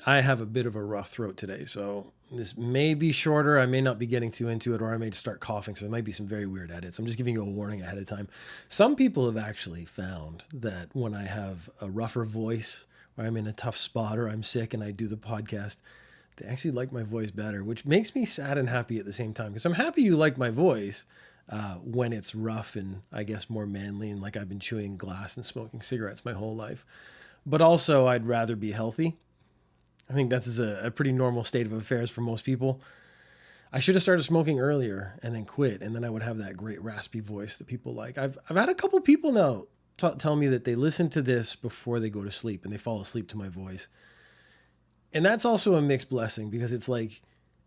I have a bit of a rough throat today, so this may be shorter. I may not be getting too into it, or I may just start coughing, so there might be some very weird edits. I'm just giving you a warning ahead of time. Some people have actually found that when I have a rougher voice, or I'm in a tough spot, or I'm sick and I do the podcast, they actually like my voice better, which makes me sad and happy at the same time, because I'm happy you like my voice when it's rough and I guess more manly and like I've been chewing glass and smoking cigarettes my whole life. But also, I'd rather be healthy. I think that's a pretty normal state of affairs for most people. I should have started smoking earlier and then quit, and then I would have that great raspy voice that people like. I've had a couple people now tell me that they listen to this before they go to sleep and they fall asleep to my voice. And that's also a mixed blessing, because it's like,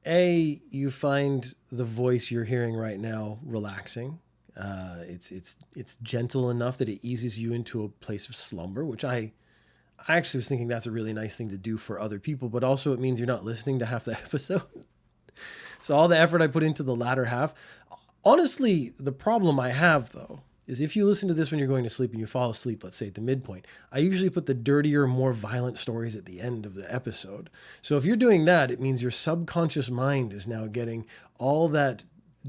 A, you find the voice you're hearing right now relaxing. It's gentle enough that it eases you into a place of slumber, which I actually was thinking that's a really nice thing to do for other people, but also it means you're not listening to half the episode. So all the effort I put into the latter half. Honestly, the problem I have, though, is if you listen to this when you're going to sleep and you fall asleep, let's say at the midpoint, I usually put the dirtier, more violent stories at the end of the episode. So if you're doing that, it means your subconscious mind is now getting all that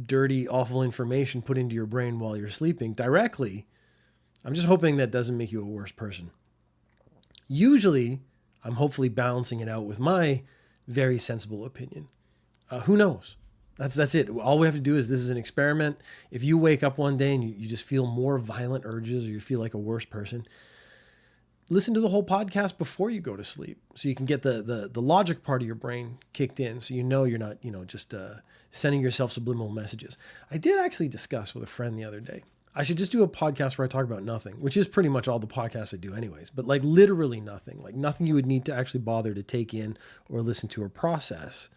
dirty, awful information put into your brain while you're sleeping directly. I'm just hoping that doesn't make you a worse person. Usually, I'm hopefully balancing it out with my very sensible opinion. Who knows? That's it. All we have to do is, this is an experiment. If you wake up one day and you just feel more violent urges, or you feel like a worse person, listen to the whole podcast before you go to sleep, so you can get the logic part of your brain kicked in, so you know you're not just sending yourself subliminal messages. I did actually discuss with a friend the other day, I should just do a podcast where I talk about nothing, which is pretty much all the podcasts I do anyways, but like literally nothing, like nothing you would need to actually bother to take in or listen to or process,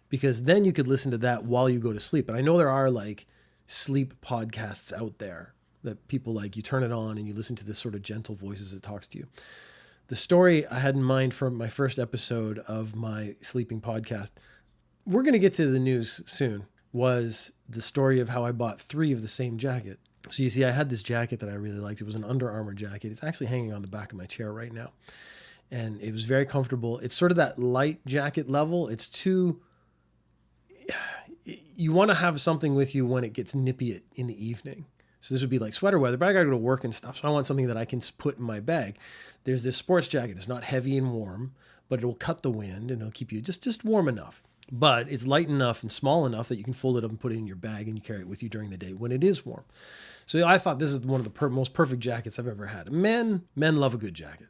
because then you could listen to that while you go to sleep. And I know there are like sleep podcasts out there that people like, you turn it on and you listen to this sort of gentle voice as it talks to you. The story I had in mind from my first episode of my sleeping podcast, we're going to get to the news soon, was the story of how I bought 3 of the same jacket. So you see, I had this jacket that I really liked. It was an Under Armour jacket. It's actually hanging on the back of my chair right now. And it was very comfortable. It's sort of that light jacket level. It's too... You want to have something with you when it gets nippy in the evening. So this would be like sweater weather, but I got to go to work and stuff. So I want something that I can put in my bag. There's this sports jacket. It's not heavy and warm, but it will cut the wind and it'll keep you just warm enough. But it's light enough and small enough that you can fold it up and put it in your bag and you carry it with you during the day when it is warm. So I thought this is one of the most perfect jackets I've ever had. Men love a good jacket.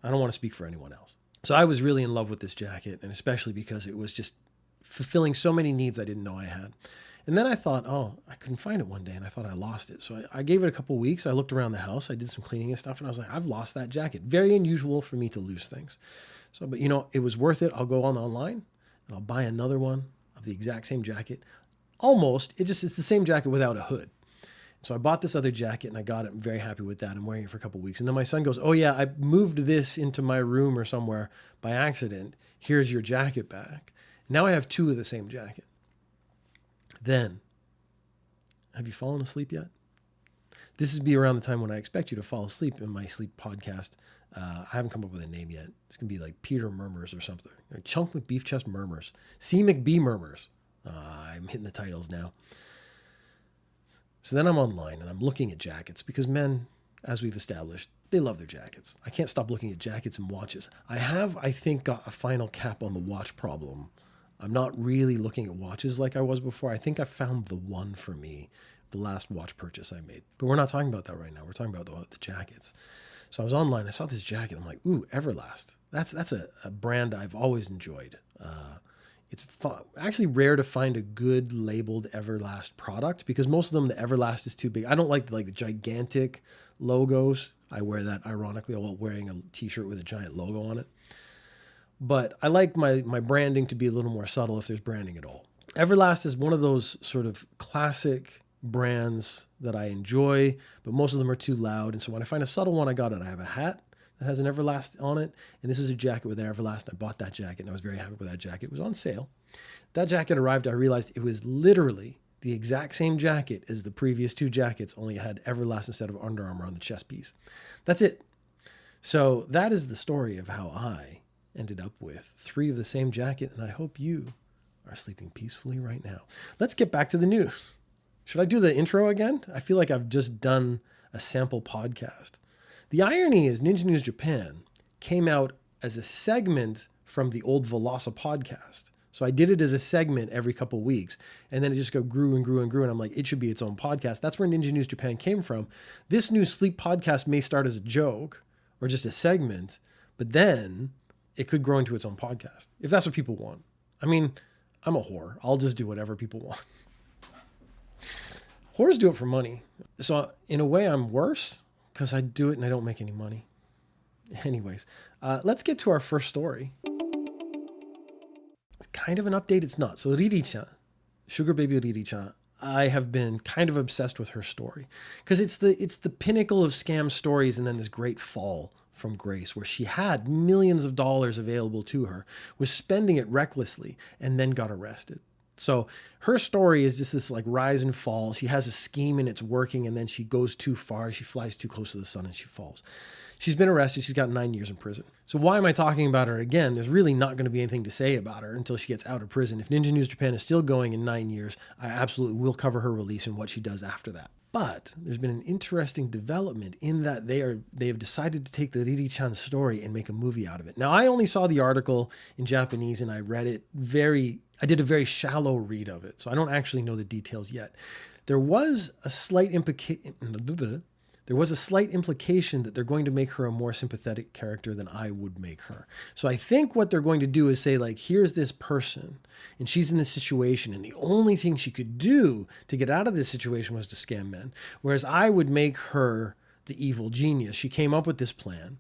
I don't want to speak for anyone else. So I was really in love with this jacket, and especially because it was just fulfilling so many needs I didn't know I had. And then I thought, I couldn't find it one day, and I thought I lost it. So I gave it a couple weeks. I looked around the house. I did some cleaning and stuff, and I was like, I've lost that jacket. Very unusual for me to lose things. So, but it was worth it. I'll go online and I'll buy another one of the exact same jacket. Almost. It's the same jacket without a hood. So I bought this other jacket and I got it. I'm very happy with that. I'm wearing it for a couple of weeks. And then my son goes, oh yeah, I moved this into my room or somewhere by accident. Here's your jacket back. Now I have 2 of the same jacket. Then, have you fallen asleep yet? This would be around the time when I expect you to fall asleep in my sleep podcast. I haven't come up with a name yet. It's going to be like Peter Murmurs or something. Or Chunk McBeef Chest Murmurs. C. McBee Murmurs. I'm hitting the titles now. So then I'm online and I'm looking at jackets, because men, as we've established, they love their jackets. I can't stop looking at jackets and watches. I think, got a final cap on the watch problem. I'm not really looking at watches like I was before. I think I found the one for me, the last watch purchase I made. But we're not talking about that right now. We're talking about the jackets. So I was online. I saw this jacket. I'm like, ooh, Everlast. That's a brand I've always enjoyed. It's actually rare to find a good labeled Everlast product, because most of them, the Everlast is too big. I don't like the gigantic logos. I wear that ironically while wearing a t-shirt with a giant logo on it. But I like my branding to be a little more subtle if there's branding at all. Everlast is one of those sort of classic brands that I enjoy, but most of them are too loud. And so when I find a subtle one, I got it. I have a hat that has an Everlast on it, and this is a jacket with an Everlast. And I bought that jacket, and I was very happy with that jacket. It was on sale. That jacket arrived. I realized it was literally the exact same jacket as the previous 2 jackets, only it had Everlast instead of Under Armour on the chest piece. That's it. So that is the story of how I ended up with 3 of the same jacket, and I hope you are sleeping peacefully right now. Let's get back to the news. Should I do the intro again? I feel like I've just done a sample podcast. The irony is Ninja News Japan came out as a segment from the old Velosa podcast. So I did it as a segment every couple of weeks, and then it just grew and grew and grew. And I'm like, it should be its own podcast. That's where Ninja News Japan came from. This new sleep podcast may start as a joke or just a segment, but then it could grow into its own podcast if that's what people want. I mean, I'm a whore. I'll just do whatever people want. Whores do it for money. So in a way, I'm worse because I do it and I don't make any money. Anyways, let's get to our first story. It's kind of an update. It's not. So Riri-chan, Sugar Baby Riri-chan, I have been kind of obsessed with her story because it's the pinnacle of scam stories, and then this great fall from grace where she had millions of dollars available to her, was spending it recklessly, and then got arrested. So her story is just this like rise and fall. She has a scheme and it's working, and then she goes too far. She flies too close to the sun and she falls. She's been arrested. She's got 9 years in prison. So why am I talking about her again? There's really not going to be anything to say about her until she gets out of prison. If Ninja News Japan is still going in 9 years, I absolutely will cover her release and what she does after that. But there's been an interesting development in that they have decided to take the Riri-chan story and make a movie out of it. Now, I only saw the article in Japanese and I read it I did a very shallow read of it, so I don't actually know the details yet. There was a slight implication that they're going to make her a more sympathetic character than I would make her. So I think what they're going to do is say, like, here's this person, and she's in this situation, and the only thing she could do to get out of this situation was to scam men. Whereas I would make her the evil genius. She came up with this plan.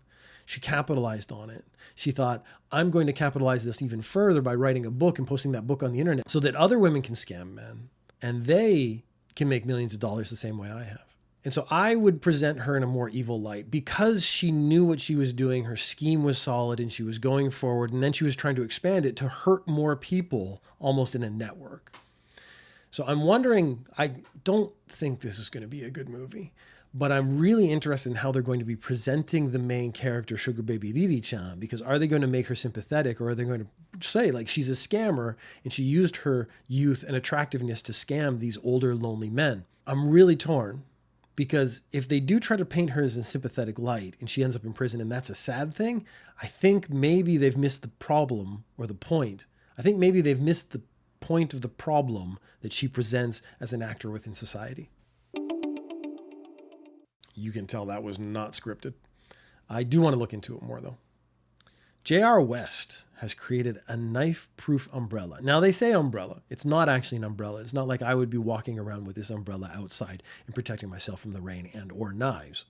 She capitalized on it. She thought, I'm going to capitalize this even further by writing a book and posting that book on the internet so that other women can scam men and they can make millions of dollars the same way I have. And so I would present her in a more evil light because she knew what she was doing. Her scheme was solid and she was going forward. And then she was trying to expand it to hurt more people almost in a network. So I'm wondering, I don't think this is going to be a good movie, but I'm really interested in how they're going to be presenting the main character, Sugar Baby Riri-chan, because are they going to make her sympathetic, or are they going to say, like, she's a scammer and she used her youth and attractiveness to scam these older, lonely men? I'm really torn, because if they do try to paint her as a sympathetic light and she ends up in prison and that's a sad thing, I think maybe they've missed the problem or the point. I think maybe they've missed the point of the problem that she presents as an actor within society. You can tell that was not scripted. I do want to look into it more, though. J.R. West has created a knife-proof umbrella. Now, they say umbrella. It's not actually an umbrella. It's not like I would be walking around with this umbrella outside and protecting myself from the rain and or knives.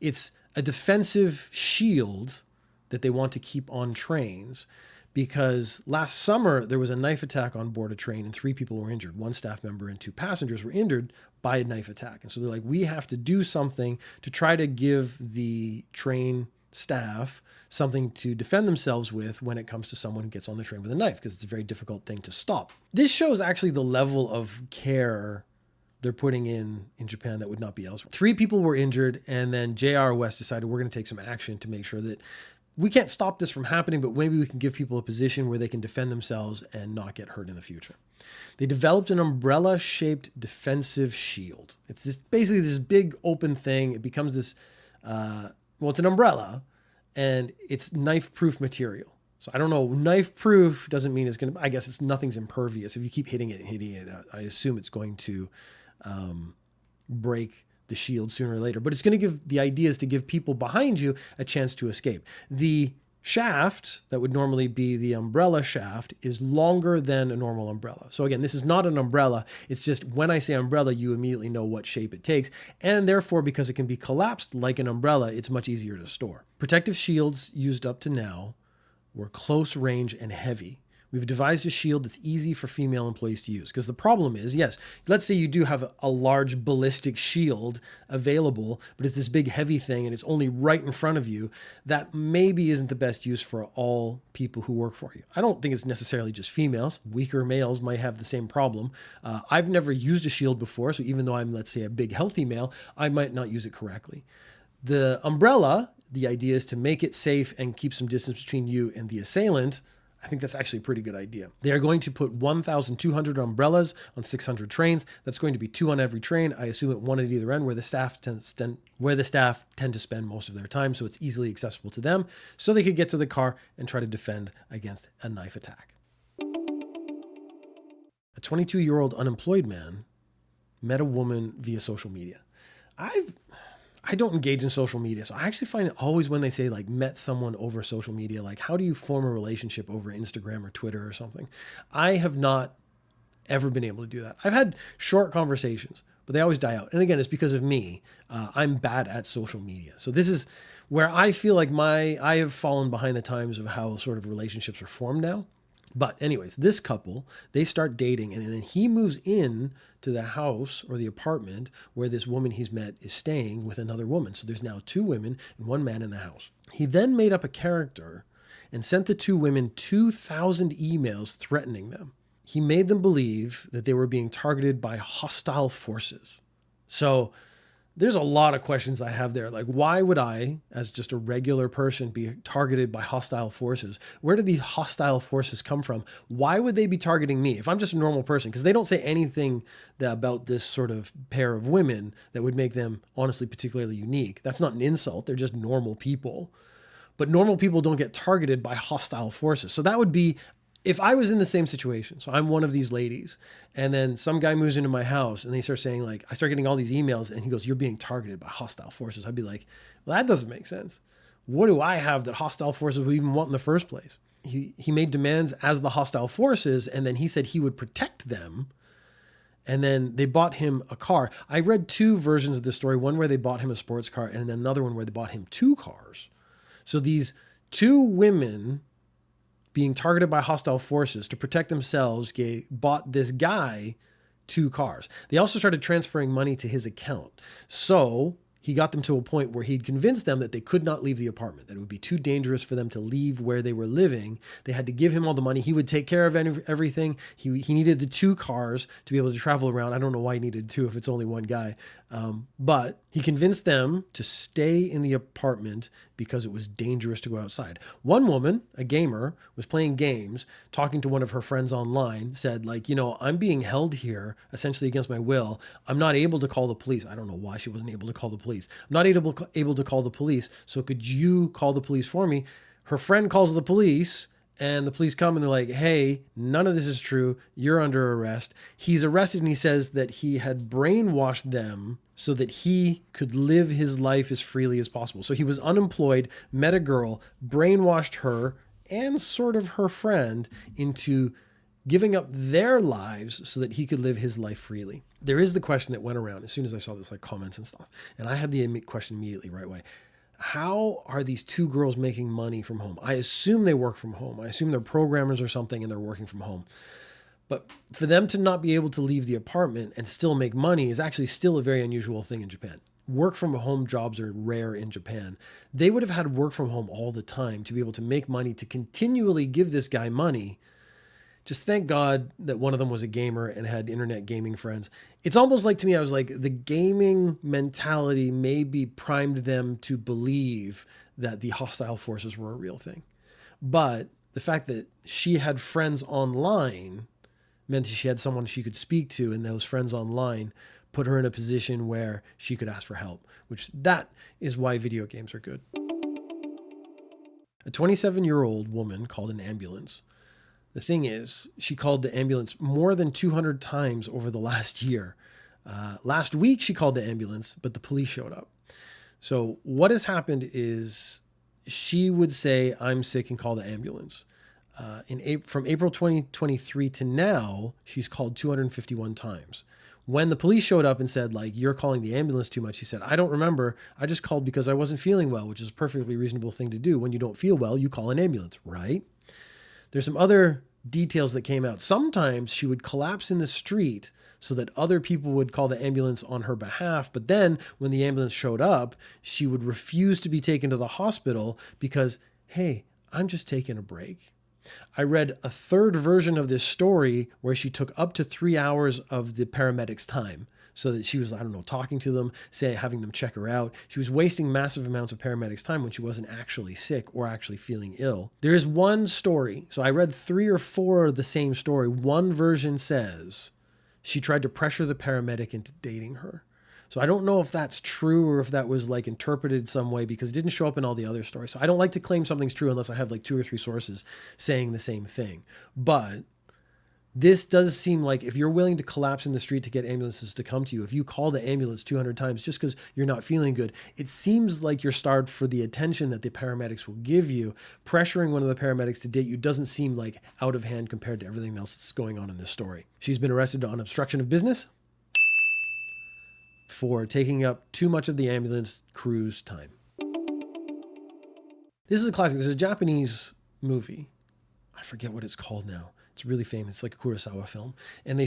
It's a defensive shield that they want to keep on trains, because last summer there was a knife attack on board a train and 3 people were injured. 1 staff member and 2 passengers were injured by a knife attack. And so they're like, we have to do something to try to give the train staff something to defend themselves with when it comes to someone who gets on the train with a knife, because it's a very difficult thing to stop. This shows actually the level of care they're putting in Japan that would not be elsewhere. 3 people were injured, and then J.R. West decided we're going to take some action to make sure that we can't stop this from happening, but maybe we can give people a position where they can defend themselves and not get hurt in the future. They developed an umbrella-shaped defensive shield. It's basically this big open thing. It becomes this, it's an umbrella, and it's knife-proof material. So I don't know, knife-proof doesn't mean it's going to, I guess nothing's impervious. If you keep hitting it, I assume it's going to break the shield sooner or later. But it's going to give, the idea is to give people behind you a chance to escape. The shaft that would normally be the umbrella shaft is longer than a normal umbrella. So again, this is not an umbrella. It's just when I say umbrella, you immediately know what shape it takes. And therefore, because it can be collapsed like an umbrella, it's much easier to store. Protective shields used up to now were close range and heavy. We've devised a shield that's easy for female employees to use. Because the problem is, yes, let's say you do have a large ballistic shield available, but it's this big heavy thing and it's only right in front of you. That maybe isn't the best use for all people who work for you. I don't think it's necessarily just females. Weaker males might have the same problem. I've never used a shield before, so even though I'm, let's say, a big healthy male, I might not use it correctly. The umbrella, the idea is to make it safe and keep some distance between you and the assailant, I think that's actually a pretty good idea. They are going to put 1,200 umbrellas on 600 trains. That's going to be 2 on every train. I assume at one at either end where the staff tend to spend most of their time, so it's easily accessible to them, so they could get to the car and try to defend against a knife attack. A 22-year-old unemployed man met a woman via social media. I don't engage in social media, so I actually find it always when they say like met someone over social media, like how do you form a relationship over Instagram or Twitter or something? I have not ever been able to do that. I've had short conversations, but they always die out. And again, it's because of me. I'm bad at social media. So this is where I feel like I have fallen behind the times of how sort of relationships are formed now. But anyways, this couple, they start dating, and then he moves in to the house or the apartment where this woman he's met is staying with another woman. So there's now 2 women and 1 man in the house. He then made up a character and sent the 2 women 2,000 emails threatening them. He made them believe that they were being targeted by hostile forces. So there's a lot of questions I have there. Like, why would I, as just a regular person, be targeted by hostile forces? Where did these hostile forces come from? Why would they be targeting me if I'm just a normal person? Because they don't say anything about this sort of pair of women that would make them honestly particularly unique. That's not an insult. They're just normal people. But normal people don't get targeted by hostile forces. So that would be, if I was in the same situation, so I'm one of these ladies, and then some guy moves into my house and they start saying like, I start getting all these emails and he goes, you're being targeted by hostile forces. I'd be like, well, that doesn't make sense. What do I have that hostile forces would even want in the first place? He made demands as the hostile forces, and then he said he would protect them. And then they bought him a car. I read 2 versions of this story, one where they bought him a sports car and another one where they bought him 2 cars. So these 2 women being targeted by hostile forces to protect themselves, bought this guy 2 cars. They also started transferring money to his account. So he got them to a point where he'd convinced them that they could not leave the apartment, that it would be too dangerous for them to leave where they were living. They had to give him all the money. He would take care of everything. He needed the 2 cars to be able to travel around. I don't know why he needed 2 if it's only 1 guy. But he convinced them to stay in the apartment because it was dangerous to go outside. One woman, a gamer, was playing games, talking to one of her friends online, said like, I'm being held here essentially against my will. I'm not able to call the police. I don't know why she wasn't able to call the police. I'm not able to call the police. So could you call the police for me? Her friend calls the police, and the police come and they're like, hey, none of this is true. You're under arrest. He's arrested, and he says that he had brainwashed them so that he could live his life as freely as possible. So he was unemployed, met a girl, brainwashed her and sort of her friend into giving up their lives so that he could live his life freely. There is the question that went around as soon as I saw this, like comments and stuff. And I had the question immediately right away. How are these 2 girls making money from home? I assume they work from home. I assume they're programmers or something and they're working from home. But for them to not be able to leave the apartment and still make money is actually still a very unusual thing in Japan. Work from home jobs are rare in Japan. They would have had work from home all the time to be able to make money, to continually give this guy money. Just thank God that one of them was a gamer and had internet gaming friends. It's almost like, to me, I was like, the gaming mentality maybe primed them to believe that the hostile forces were a real thing. But the fact that she had friends online meant she had someone she could speak to, and those friends online put her in a position where she could ask for help, which that is why video games are good. A 27-year-old woman called an ambulance. The thing is, she called the ambulance more than 200 times over the last year. Last week, she called the ambulance, but the police showed up. So what has happened is she would say, I'm sick, and call the ambulance. From April 2023 to now, she's called 251 times. When the police showed up and said, like, you're calling the ambulance too much, she said, I don't remember. I just called because I wasn't feeling well, which is a perfectly reasonable thing to do. When you don't feel well, you call an ambulance, right? There's some other details that came out. Sometimes she would collapse in the street so that other people would call the ambulance on her behalf. But then when the ambulance showed up, she would refuse to be taken to the hospital because, hey, I'm just taking a break. I read a 3rd version of this story where she took up to 3 hours of the paramedics' time. so that she was, I don't know, talking to them, having them check her out. She was wasting massive amounts of paramedics' time when she wasn't actually sick or actually feeling ill. There is one story. So I read 3 or 4 of the same story. One version says she tried to pressure the paramedic into dating her. So I don't know if that's true or if that was like interpreted some way, because it didn't show up in all the other stories. So I don't like to claim something's true unless I have like 2 or 3 sources saying the same thing. But this does seem like if you're willing to collapse in the street to get ambulances to come to you, if you call the ambulance 200 times just because you're not feeling good, it seems like you're starved for the attention that the paramedics will give you. Pressuring one of the paramedics to date you doesn't seem like out of hand compared to everything else that's going on in this story. She's been arrested on obstruction of business for taking up too much of the ambulance crew's time. This is a classic. There's a Japanese movie. I forget what it's called now. It's really famous. It's like a Kurosawa film. And they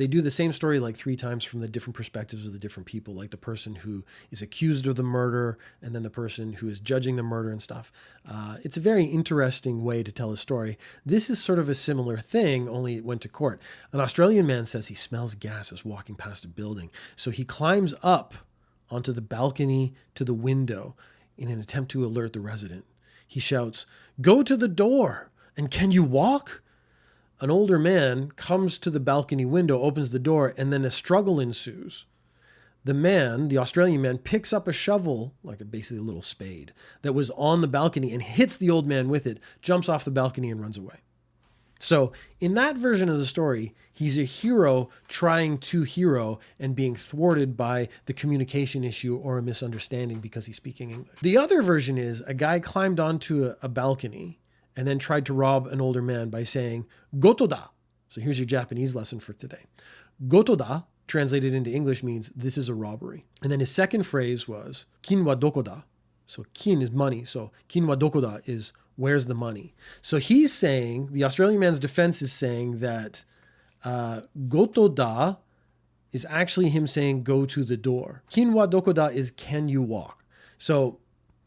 do the same story like 3 times from the different perspectives of the different people, like the person who is accused of the murder and then the person who is judging the murder and stuff. It's a very interesting way to tell a story. This is sort of a similar thing, only it went to court. An Australian man says he smells gas as walking past a building. So he climbs up onto the balcony to the window in an attempt to alert the resident. He shouts, "Go to the door! And can you walk?" An older man comes to the balcony window, opens the door, and then a struggle ensues. The Australian man, picks up a shovel, like basically a little spade, that was on the balcony and hits the old man with it, jumps off the balcony and runs away. So in that version of the story, he's a hero trying to hero and being thwarted by the communication issue or a misunderstanding because he's speaking English. The other version is a guy climbed onto a balcony and then tried to rob an older man by saying, "Goto da." So here's your Japanese lesson for today. Goto da, translated into English, means this is a robbery. And then his second phrase was, "Kin wa doko da." So kin is money. So kin wa doko da is where's the money? So he's saying, the Australian man's defense is saying that goto da is actually him saying go to the door. Kin wa doko da is can you walk? So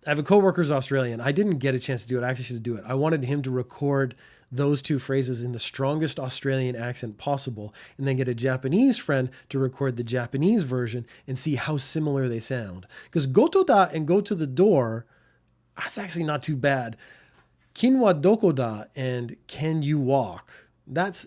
I have a coworker who's Australian. I didn't get a chance to do it. I actually should do it. I wanted him to record those 2 phrases in the strongest Australian accent possible and then get a Japanese friend to record the Japanese version and see how similar they sound. Because goto da and go to the door, that's actually not too bad. Kin wa doko da and can you walk?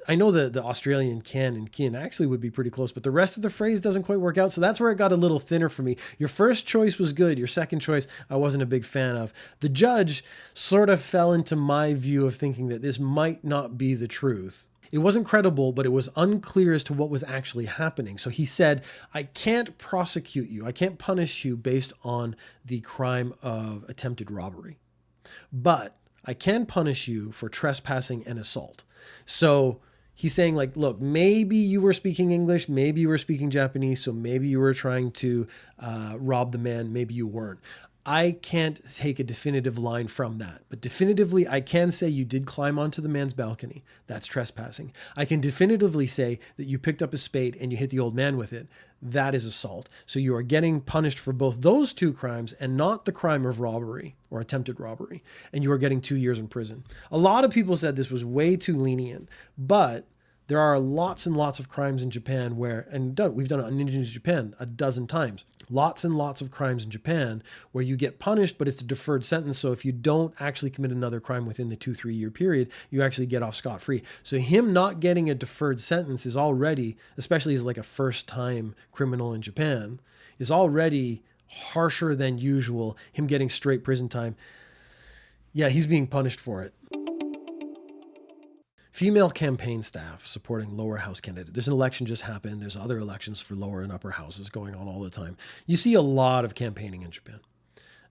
I know the Australian can and kin actually would be pretty close, but the rest of the phrase doesn't quite work out. So that's where it got a little thinner for me. Your first choice was good. Your second choice, I wasn't a big fan of. The judge sort of fell into my view of thinking that this might not be the truth. It wasn't credible, but it was unclear as to what was actually happening. So he said, I can't prosecute you. I can't punish you based on the crime of attempted robbery. But I can punish you for trespassing and assault. So he's saying like, look, maybe you were speaking English, maybe you were speaking Japanese, so maybe you were trying to rob the man, maybe you weren't. I can't take a definitive line from that, but definitively I can say you did climb onto the man's balcony. That's trespassing. I can definitively say that you picked up a spade and you hit the old man with it. That is assault. So you are getting punished for both those 2 crimes and not the crime of robbery or attempted robbery. And you are getting 2 years in prison. A lot of people said this was way too lenient, but there are lots and lots of crimes in Japan we've done it on Ninjas Japan a dozen times. Lots and lots of crimes in Japan where you get punished, but it's a deferred sentence. So if you don't actually commit another crime within the 2-3 year period, you actually get off scot-free. So him not getting a deferred sentence is already, especially as like a first time criminal in Japan, is already harsher than usual. Him getting straight prison time. Yeah, he's being punished for it. Female campaign staff supporting lower house candidate. There's an election just happened. There's other elections for lower and upper houses going on all the time. You see a lot of campaigning in Japan.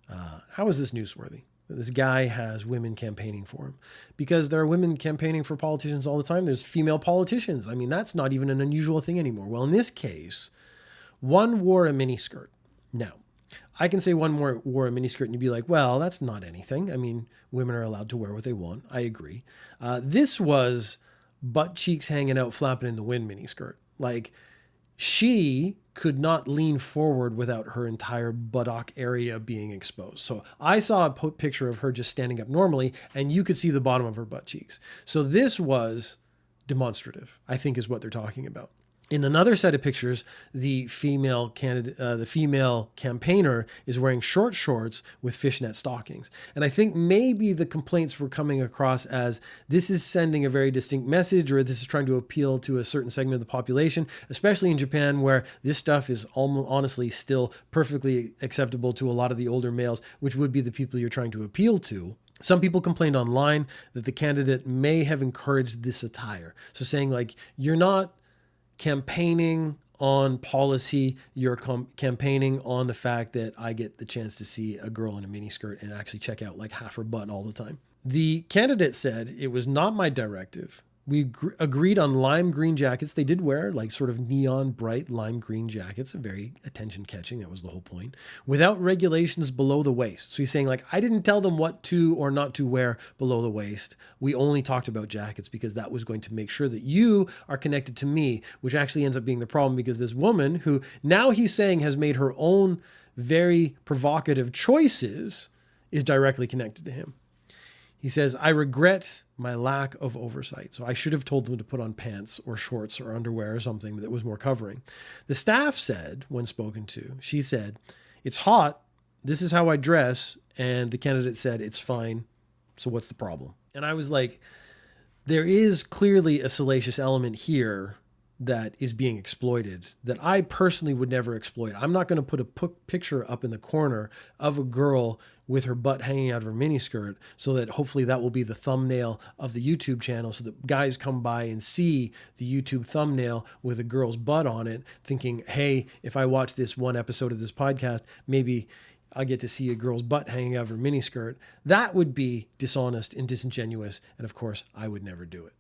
How is this newsworthy? This guy has women campaigning for him because there are women campaigning for politicians all the time. There's female politicians. I mean, that's not even an unusual thing anymore. Well, in this case, one wore a miniskirt. Now, I can say one wore a miniskirt and you'd be like, well, that's not anything. I mean, women are allowed to wear what they want. I agree. This was butt cheeks hanging out, flapping in the wind miniskirt. Like she could not lean forward without her entire buttock area being exposed. So I saw a picture of her just standing up normally and you could see the bottom of her butt cheeks. So this was demonstrative, I think is what they're talking about. In another set of pictures, the female candidate, the female campaigner is wearing short shorts with fishnet stockings. And I think maybe the complaints were coming across as this is sending a very distinct message, or this is trying to appeal to a certain segment of the population, especially in Japan, where this stuff is almost honestly still perfectly acceptable to a lot of the older males, which would be the people you're trying to appeal to. Some people complained online that the candidate may have encouraged this attire. So saying like, you're not campaigning on policy, you're campaigning on the fact that I get the chance to see a girl in a miniskirt and actually check out like half her butt all the time. The candidate said it was not my directive. We agreed on lime green jackets. They did wear like sort of neon bright lime green jackets, very attention catching. That was the whole point. Without regulations below the waist. So he's saying like, I didn't tell them what to or not to wear below the waist. We only talked about jackets because that was going to make sure that you are connected to me, which actually ends up being the problem because this woman who now he's saying has made her own very provocative choices is directly connected to him. He says, I regret my lack of oversight. So I should have told them to put on pants or shorts or underwear or something that was more covering. The staff said, when spoken to, she said, it's hot. This is how I dress. And the candidate said, it's fine. So what's the problem? And I was like, there is clearly a salacious element here that is being exploited that I personally would never exploit. I'm not going to put a picture up in the corner of a girl with her butt hanging out of her miniskirt so that hopefully that will be the thumbnail of the YouTube channel so that guys come by and see the YouTube thumbnail with a girl's butt on it thinking, hey, if I watch this one episode of this podcast, maybe I'll get to see a girl's butt hanging out of her miniskirt. That would be dishonest and disingenuous. And of course, I would never do it.